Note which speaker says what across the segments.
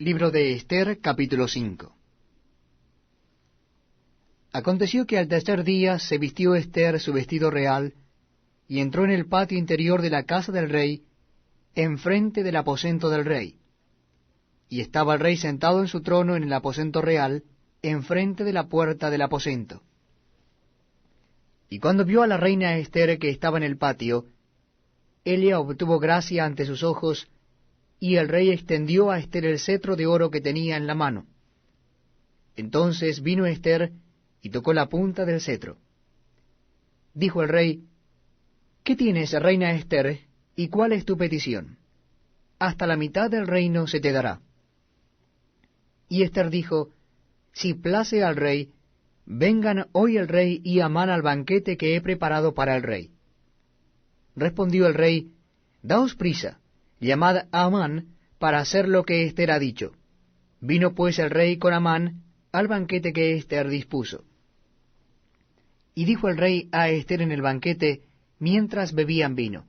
Speaker 1: Libro de Ester, capítulo 5. Aconteció que al tercer día se vistió Ester su vestido real, y entró en el patio interior de la casa del rey, enfrente del aposento del rey. Y estaba el rey sentado en su trono en el aposento real, enfrente de la puerta del aposento. Y cuando vio a la reina Ester que estaba en el patio, ella obtuvo gracia ante sus ojos, y el rey extendió a Ester el cetro de oro que tenía en la mano. Entonces vino Ester y tocó la punta del cetro. Dijo el rey: ¿Qué tienes, reina Ester, y cuál es tu petición? Hasta la mitad del reino se te dará. Y Ester dijo: Si place al rey, vengan hoy el rey y Amán al banquete que he preparado para el rey. Respondió el rey: Daos prisa, llamad a Amán para hacer lo que Ester ha dicho. Vino pues el rey con Amán al banquete que Ester dispuso. Y dijo el rey a Ester en el banquete, mientras bebían vino: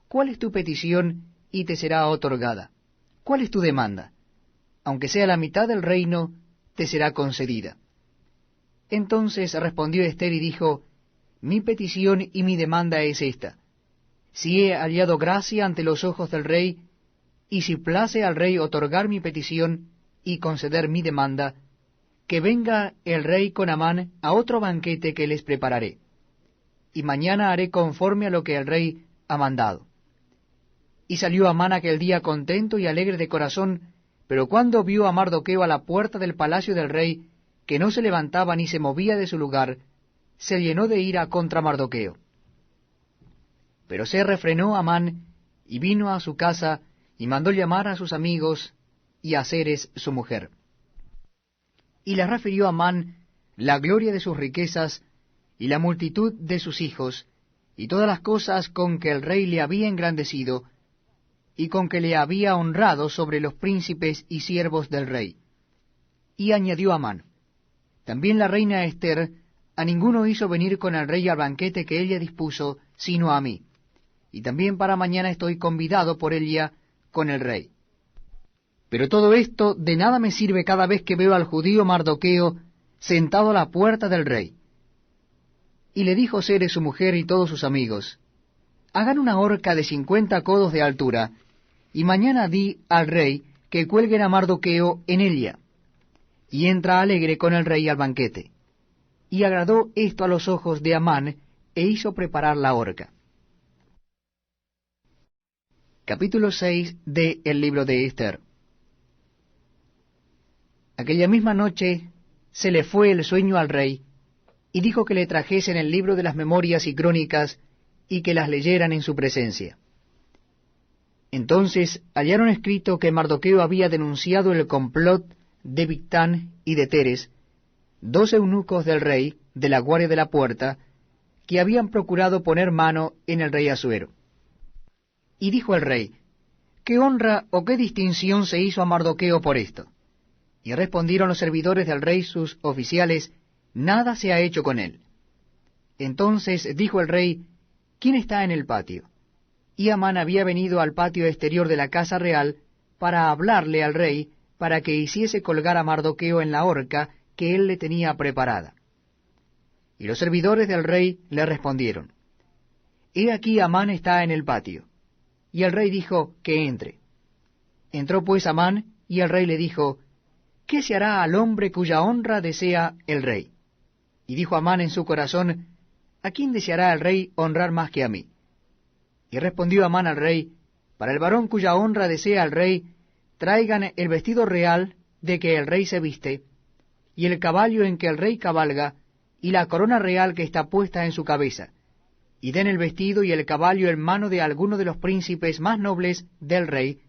Speaker 1: ¿Cuál es tu petición y te será otorgada? ¿Cuál es tu demanda? Aunque sea la mitad del reino, te será concedida. Entonces respondió Ester y dijo: Mi petición y mi demanda es esta: si he hallado gracia ante los ojos del rey, y si place al rey otorgar mi petición y conceder mi demanda, que venga el rey con Amán a otro banquete que les prepararé, y mañana haré conforme a lo que el rey ha mandado. Y salió Amán aquel día contento y alegre de corazón, pero cuando vio a Mardoqueo a la puerta del palacio del rey, que no se levantaba ni se movía de su lugar, se llenó de ira contra Mardoqueo. Pero se refrenó Amán, y vino a su casa, y mandó llamar a sus amigos, y a Zeres su mujer. Y les refirió a Amán la gloria de sus riquezas, y la multitud de sus hijos, y todas las cosas con que el rey le había engrandecido, y con que le había honrado sobre los príncipes y siervos del rey. Y añadió Amán: También la reina Ester a ninguno hizo venir con el rey al banquete que ella dispuso, sino a mí. Y también para mañana estoy convidado por ella con el rey. Pero todo esto de nada me sirve cada vez que veo al judío Mardoqueo sentado a la puerta del rey. Y le dijo Zeres su mujer y todos sus amigos: Hagan una horca de 50 codos de altura, y mañana di al rey que cuelguen a Mardoqueo en ella. Y entra alegre con el rey al banquete. Y agradó esto a los ojos de Amán, e hizo preparar la horca. Capítulo 6 de el libro de Ester. Aquella misma noche se le fue el sueño al rey, y dijo que le trajesen el libro de las memorias y crónicas, y que las leyeran en su presencia. Entonces hallaron escrito que Mardoqueo había denunciado el complot de Bigtán y de Teres, 2 eunucos del rey, de la guardia de la puerta, que habían procurado poner mano en el rey Asuero. Y dijo el rey: ¿Qué honra o qué distinción se hizo a Mardoqueo por esto? Y respondieron los servidores del rey sus oficiales: Nada se ha hecho con él. Entonces dijo el rey: ¿Quién está en el patio? Y Amán había venido al patio exterior de la casa real para hablarle al rey, para que hiciese colgar a Mardoqueo en la horca que él le tenía preparada. Y los servidores del rey le respondieron: He aquí Amán está en el patio. Y el rey dijo que entre. Entró pues Amán, y el rey le dijo: ¿Qué se hará al hombre cuya honra desea el rey? Y dijo Amán en su corazón: ¿A quién deseará el rey honrar más que a mí? Y respondió Amán al rey: Para el varón cuya honra desea el rey, traigan el vestido real de que el rey se viste, y el caballo en que el rey cabalga, y la corona real que está puesta en su cabeza, y den el vestido y el caballo en mano de alguno de los príncipes más nobles del rey,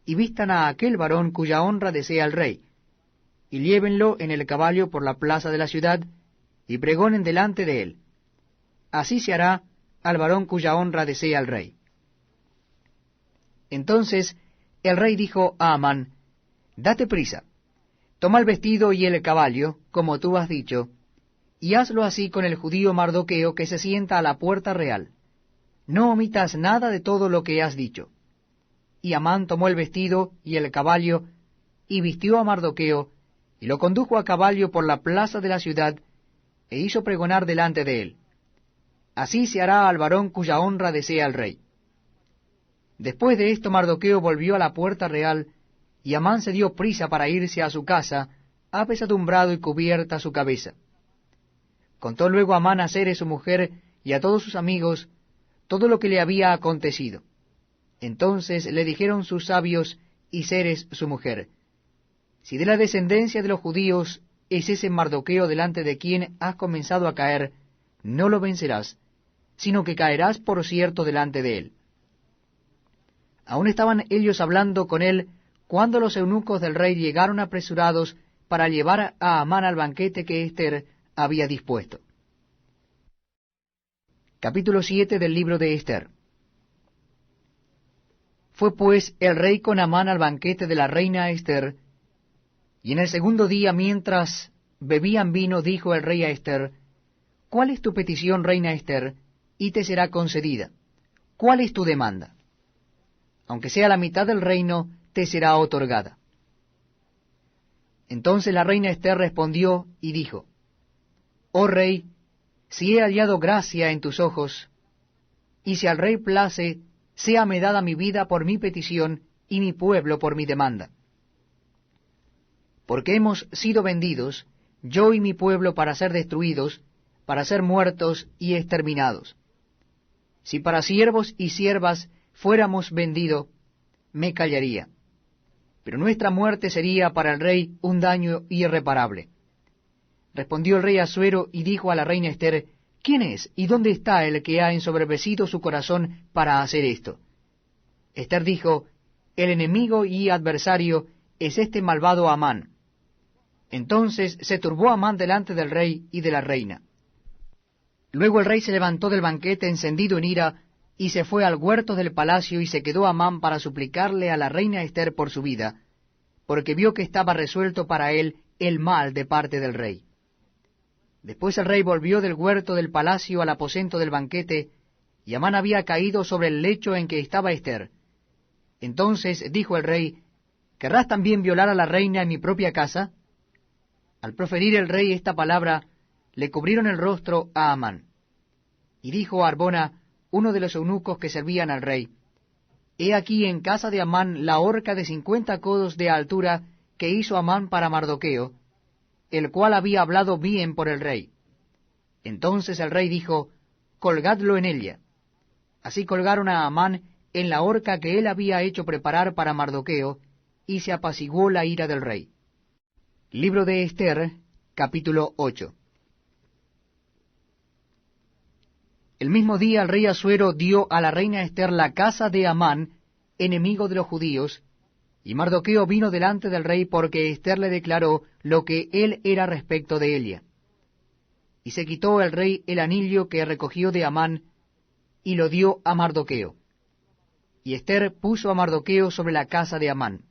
Speaker 1: y vistan a aquel varón cuya honra desea el rey, y llévenlo en el caballo por la plaza de la ciudad, y pregonen delante de él: Así se hará al varón cuya honra desea el rey. Entonces el rey dijo a Amán: Date prisa, toma el vestido y el caballo, como tú has dicho, y hazlo así con el judío Mardoqueo que se sienta a la puerta real. No omitas nada de todo lo que has dicho. Y Amán tomó el vestido y el caballo, y vistió a Mardoqueo, y lo condujo a caballo por la plaza de la ciudad, e hizo pregonar delante de él: Así se hará al varón cuya honra desea el rey. Después de esto Mardoqueo volvió a la puerta real, y Amán se dio prisa para irse a su casa, apesadumbrado y cubierta su cabeza. Contó luego Amán a Zeres su mujer y a todos sus amigos todo lo que le había acontecido. Entonces le dijeron sus sabios y Zeres su mujer: Si de la descendencia de los judíos es ese Mardoqueo delante de quien has comenzado a caer, no lo vencerás, sino que caerás por cierto delante de él. Aún estaban ellos hablando con él, cuando los eunucos del rey llegaron apresurados para llevar a Amán al banquete que Ester había dispuesto. Capítulo 7 del libro de Ester. Fue pues el rey con Amán al banquete de la reina Ester, y en el segundo día, mientras bebían vino, dijo el rey a Ester: ¿Cuál es tu petición, reina Ester? Y te será concedida. ¿Cuál es tu demanda? Aunque sea la mitad del reino, te será otorgada. Entonces la reina Ester respondió y dijo: Oh rey, si he hallado gracia en tus ojos, y si al rey place, séame dada mi vida por mi petición y mi pueblo por mi demanda. Porque hemos sido vendidos, yo y mi pueblo, para ser destruidos, para ser muertos y exterminados. Si para siervos y siervas fuéramos vendidos, me callaría. Pero nuestra muerte sería para el rey un daño irreparable. Respondió el rey Asuero y dijo a la reina Ester: ¿Quién es y dónde está el que ha ensoberbecido su corazón para hacer esto? Ester dijo: El enemigo y adversario es este malvado Amán. Entonces se turbó Amán delante del rey y de la reina. Luego el rey se levantó del banquete encendido en ira, y se fue al huerto del palacio, y se quedó Amán para suplicarle a la reina Ester por su vida, porque vio que estaba resuelto para él el mal de parte del rey. Después el rey volvió del huerto del palacio al aposento del banquete, y Amán había caído sobre el lecho en que estaba Ester. Entonces dijo el rey: ¿Querrás también violar a la reina en mi propia casa? Al proferir el rey esta palabra, le cubrieron el rostro a Amán. Y dijo a Arbona, uno de los eunucos que servían al rey: He aquí en casa de Amán la horca de 50 codos de altura que hizo Amán para Mardoqueo, el cual había hablado bien por el rey. Entonces el rey dijo: Colgadlo en ella. Así colgaron a Amán en la horca que él había hecho preparar para Mardoqueo, y se apaciguó la ira del rey. Libro de Ester, capítulo 8. El mismo día el rey Asuero dio a la reina Ester la casa de Amán, enemigo de los judíos, y Mardoqueo vino delante del rey porque Ester le declaró lo que él era respecto de ella. Y se quitó el rey el anillo que recogió de Amán, y lo dio a Mardoqueo. Y Ester puso a Mardoqueo sobre la casa de Amán.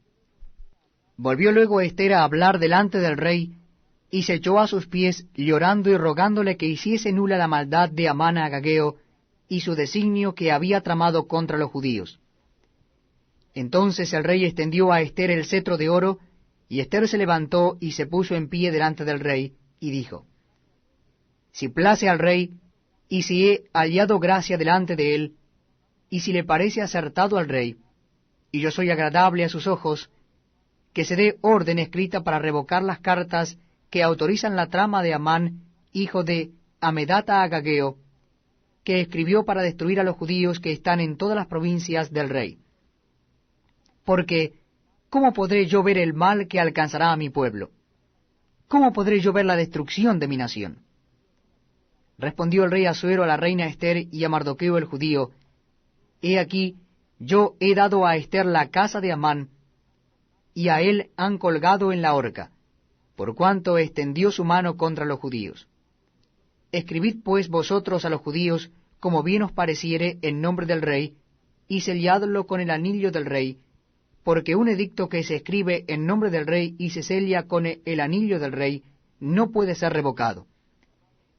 Speaker 1: Volvió luego Ester a hablar delante del rey, y se echó a sus pies, llorando y rogándole que hiciese nula la maldad de Amán Agageo, y su designio que había tramado contra los judíos. Entonces el rey extendió a Ester el cetro de oro, y Ester se levantó y se puso en pie delante del rey, y dijo: Si place al rey, y si he hallado gracia delante de él, y si le parece acertado al rey, y yo soy agradable a sus ojos, que se dé orden escrita para revocar las cartas que autorizan la trama de Amán, hijo de Amedata Agageo, que escribió para destruir a los judíos que están en todas las provincias del rey. Porque, ¿cómo podré yo ver el mal que alcanzará a mi pueblo? ¿Cómo podré yo ver la destrucción de mi nación? Respondió el rey Asuero a la reina Ester y a Mardoqueo el judío: He aquí, yo he dado a Ester la casa de Amán, y a él han colgado en la horca, por cuanto extendió su mano contra los judíos. Escribid pues vosotros a los judíos como bien os pareciere en nombre del rey, y selladlo con el anillo del rey, porque un edicto que se escribe en nombre del rey y se sella con el anillo del rey no puede ser revocado.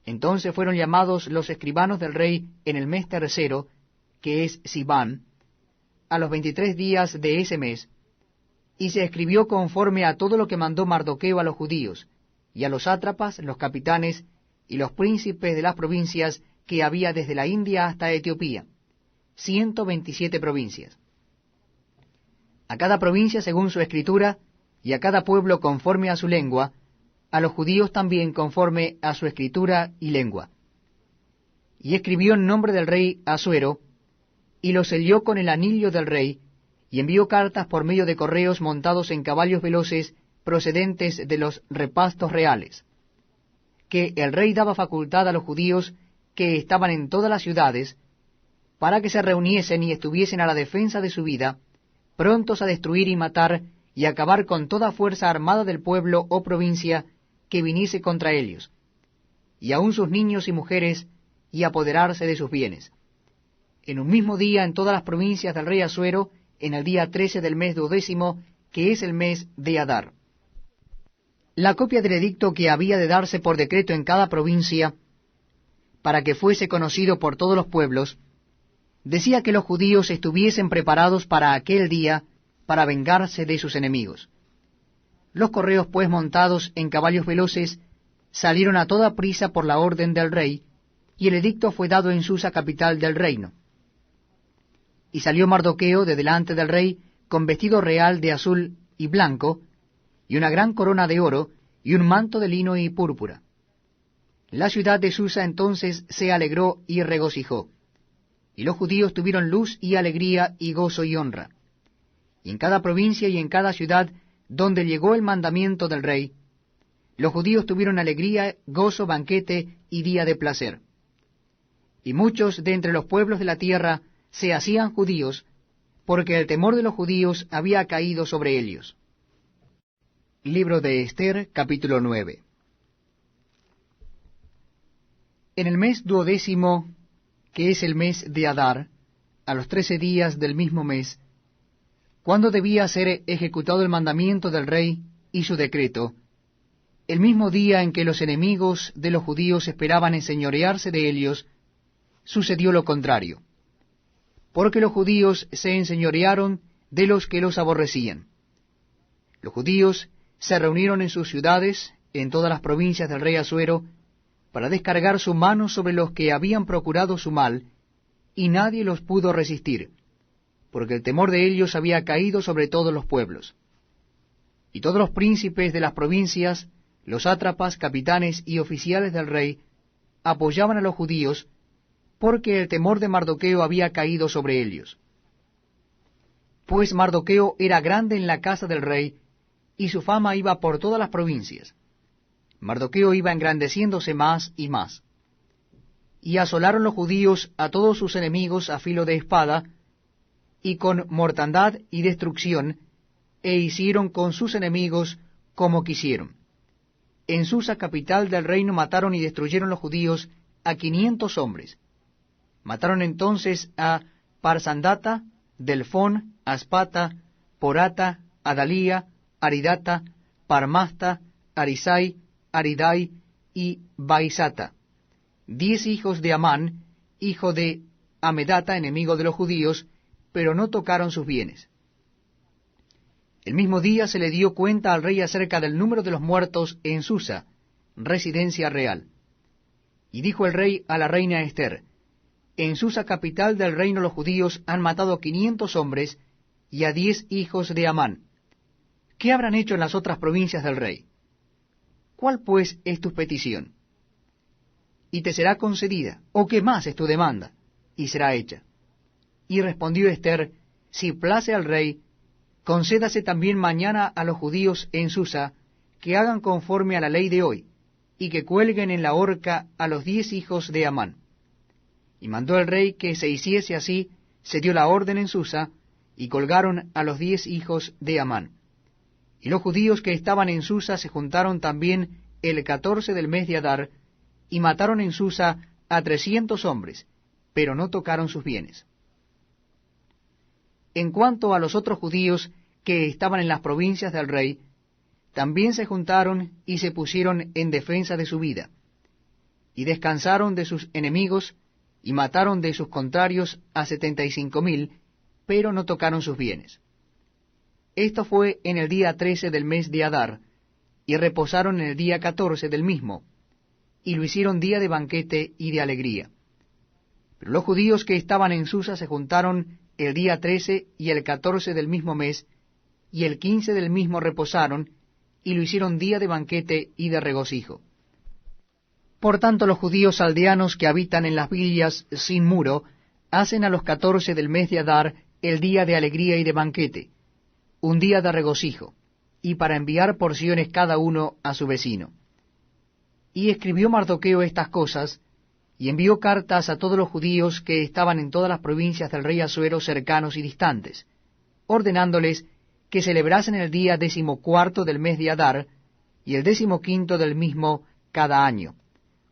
Speaker 1: Entonces fueron llamados los escribanos del rey en el mes tercero, que es Sibán, a los 23 días de ese mes, y se escribió conforme a todo lo que mandó Mardoqueo a los judíos, y a los sátrapas, los capitanes, y los príncipes de las provincias que había desde la India hasta Etiopía, 127 provincias. A cada provincia según su escritura, y a cada pueblo conforme a su lengua, a los judíos también conforme a su escritura y lengua. Y escribió en nombre del rey Asuero, y lo selló con el anillo del rey, y envió cartas por medio de correos montados en caballos veloces procedentes de los repastos reales, que el rey daba facultad a los judíos que estaban en todas las ciudades, para que se reuniesen y estuviesen a la defensa de su vida, prontos a destruir y matar y acabar con toda fuerza armada del pueblo o provincia que viniese contra ellos, y aun sus niños y mujeres, y apoderarse de sus bienes. En un mismo día en todas las provincias del rey Asuero, en el día 13 del mes 12º, que es el mes de Adar. La copia del edicto que había de darse por decreto en cada provincia, para que fuese conocido por todos los pueblos, decía que los judíos estuviesen preparados para aquel día, para vengarse de sus enemigos. Los correos, pues, montados en caballos veloces, salieron a toda prisa por la orden del rey, y el edicto fue dado en Susa, capital del reino. Y salió Mardoqueo de delante del rey, con vestido real de azul y blanco, y una gran corona de oro, y un manto de lino y púrpura. La ciudad de Susa entonces se alegró y regocijó, y los judíos tuvieron luz y alegría y gozo y honra. Y en cada provincia y en cada ciudad donde llegó el mandamiento del rey, los judíos tuvieron alegría, gozo, banquete y día de placer. Y muchos de entre los pueblos de la tierra se hacían judíos, porque el temor de los judíos había caído sobre ellos. Libro de Ester, capítulo 9. En el mes 12º, que es el mes de Adar, a los 13 días del mismo mes, cuando debía ser ejecutado el mandamiento del rey y su decreto, el mismo día en que los enemigos de los judíos esperaban enseñorearse de ellos, sucedió lo contrario, porque los judíos se enseñorearon de los que los aborrecían. Los judíos se reunieron en sus ciudades, en todas las provincias del rey Asuero, para descargar su mano sobre los que habían procurado su mal, y nadie los pudo resistir, porque el temor de ellos había caído sobre todos los pueblos. Y todos los príncipes de las provincias, los sátrapas, capitanes y oficiales del rey, apoyaban a los judíos, porque el temor de Mardoqueo había caído sobre ellos. Pues Mardoqueo era grande en la casa del rey, y su fama iba por todas las provincias. Mardoqueo iba engrandeciéndose más y más. Y asolaron los judíos a todos sus enemigos a filo de espada, y con mortandad y destrucción, e hicieron con sus enemigos como quisieron. En Susa, capital del reino, mataron y destruyeron los judíos a 500 hombres. Mataron entonces a Parsandata, Delfón, Aspata, Porata, Adalía, Aridata, Parmasta, Arisai, Aridai y Baisata, 10 hijos de Amán, hijo de Amedata, enemigo de los judíos, pero no tocaron sus bienes. El mismo día se le dio cuenta al rey acerca del número de los muertos en Susa, residencia real. Y dijo el rey a la reina Ester: en Susa, capital del reino, los judíos han matado 500 hombres y a 10 hijos de Amán. ¿Qué habrán hecho en las otras provincias del rey? ¿Cuál pues es tu petición? Y te será concedida, ¿o qué más es tu demanda? Y será hecha. Y respondió Ester: si place al rey, concédase también mañana a los judíos en Susa que hagan conforme a la ley de hoy, y que cuelguen en la horca a los 10 hijos de Amán. Y mandó el rey que se hiciese así, se dio la orden en Susa, y colgaron a los 10 hijos de Amán. Y los judíos que estaban en Susa se juntaron también el 14 del mes de Adar, y mataron en Susa a 300 hombres, pero no tocaron sus bienes. En cuanto a los otros judíos que estaban en las provincias del rey, también se juntaron y se pusieron en defensa de su vida, y descansaron de sus enemigos, y mataron de sus contrarios a 75,000, pero no tocaron sus bienes. Esto fue en el día 13 del mes de Adar, y reposaron en el día 14 del mismo, y lo hicieron día de banquete y de alegría. Pero los judíos que estaban en Susa se juntaron el día 13 y el 14 del mismo mes, y el 15 del mismo reposaron, y lo hicieron día de banquete y de regocijo. Por tanto, los judíos aldeanos que habitan en las villas sin muro, hacen a los 14 del mes de Adar el día de alegría y de banquete, un día de regocijo, y para enviar porciones cada uno a su vecino. Y escribió Mardoqueo estas cosas, y envió cartas a todos los judíos que estaban en todas las provincias del rey Asuero cercanos y distantes, ordenándoles que celebrasen el día 14 del mes de Adar, y el 15 del mismo cada año,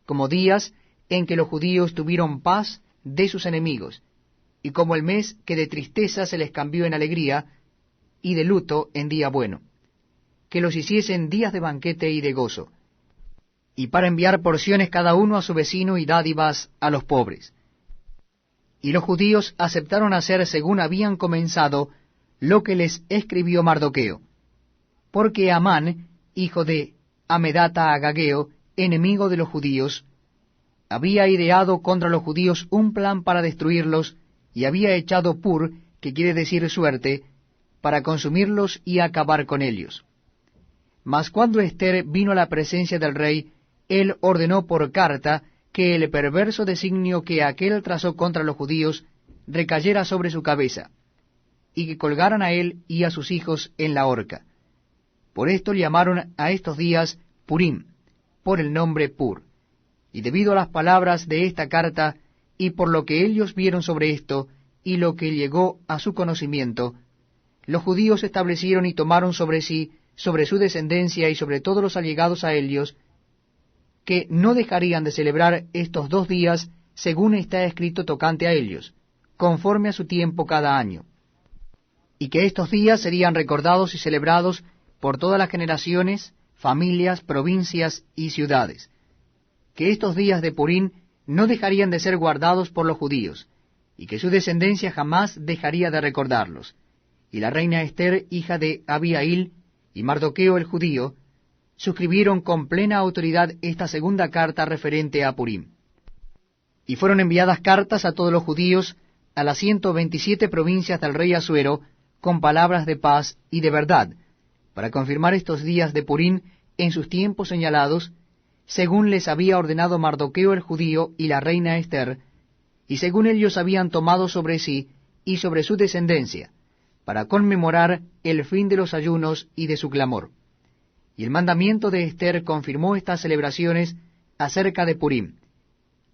Speaker 1: como días en que los judíos tuvieron paz de sus enemigos, y como el mes que de tristeza se les cambió en alegría, y de luto en día bueno, que los hiciesen días de banquete y de gozo, y para enviar porciones cada uno a su vecino y dádivas a los pobres. Y los judíos aceptaron hacer según habían comenzado lo que les escribió Mardoqueo, porque Amán, hijo de Amedata Agageo, enemigo de los judíos, había ideado contra los judíos un plan para destruirlos, y había echado pur, que quiere decir suerte, para consumirlos y acabar con ellos. Mas cuando Ester vino a la presencia del rey, él ordenó por carta que el perverso designio que aquél trazó contra los judíos recayera sobre su cabeza, y que colgaran a él y a sus hijos en la horca. Por esto llamaron a estos días Purim, por el nombre Pur. Y debido a las palabras de esta carta, y por lo que ellos vieron sobre esto, y lo que llegó a su conocimiento, los judíos establecieron y tomaron sobre sí, sobre su descendencia y sobre todos los allegados a ellos, que no dejarían de celebrar estos 2 días según está escrito tocante a ellos, conforme a su tiempo cada año, y que estos días serían recordados y celebrados por todas las generaciones, familias, provincias y ciudades, que estos días de Purim no dejarían de ser guardados por los judíos, y que su descendencia jamás dejaría de recordarlos. Y la reina Ester, hija de Abihail, y Mardoqueo el judío, suscribieron con plena autoridad esta segunda carta referente a Purim. Y fueron enviadas cartas a todos los judíos, a las 127 provincias del rey Asuero, con palabras de paz y de verdad, para confirmar estos días de Purim en sus tiempos señalados, según les había ordenado Mardoqueo el judío y la reina Ester, y según ellos habían tomado sobre sí y sobre su descendencia, para conmemorar el fin de los ayunos y de su clamor. Y el mandamiento de Ester confirmó estas celebraciones acerca de Purim,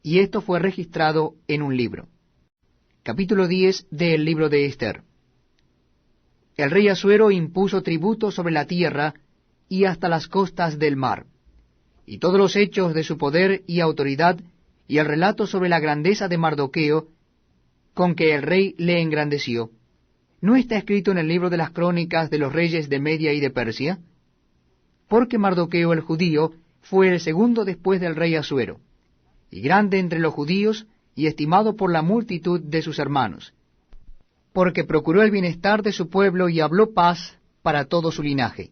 Speaker 1: y esto fue registrado en un libro. Capítulo 10 del libro de Ester. El rey Asuero impuso tributo sobre la tierra y hasta las costas del mar, y todos los hechos de su poder y autoridad, y el relato sobre la grandeza de Mardoqueo, con que el rey le engrandeció, ¿no está escrito en el libro de las crónicas de los reyes de Media y de Persia? Porque Mardoqueo el judío fue el segundo después del rey Asuero, y grande entre los judíos, y estimado por la multitud de sus hermanos, porque procuró el bienestar de su pueblo y habló paz para todo su linaje.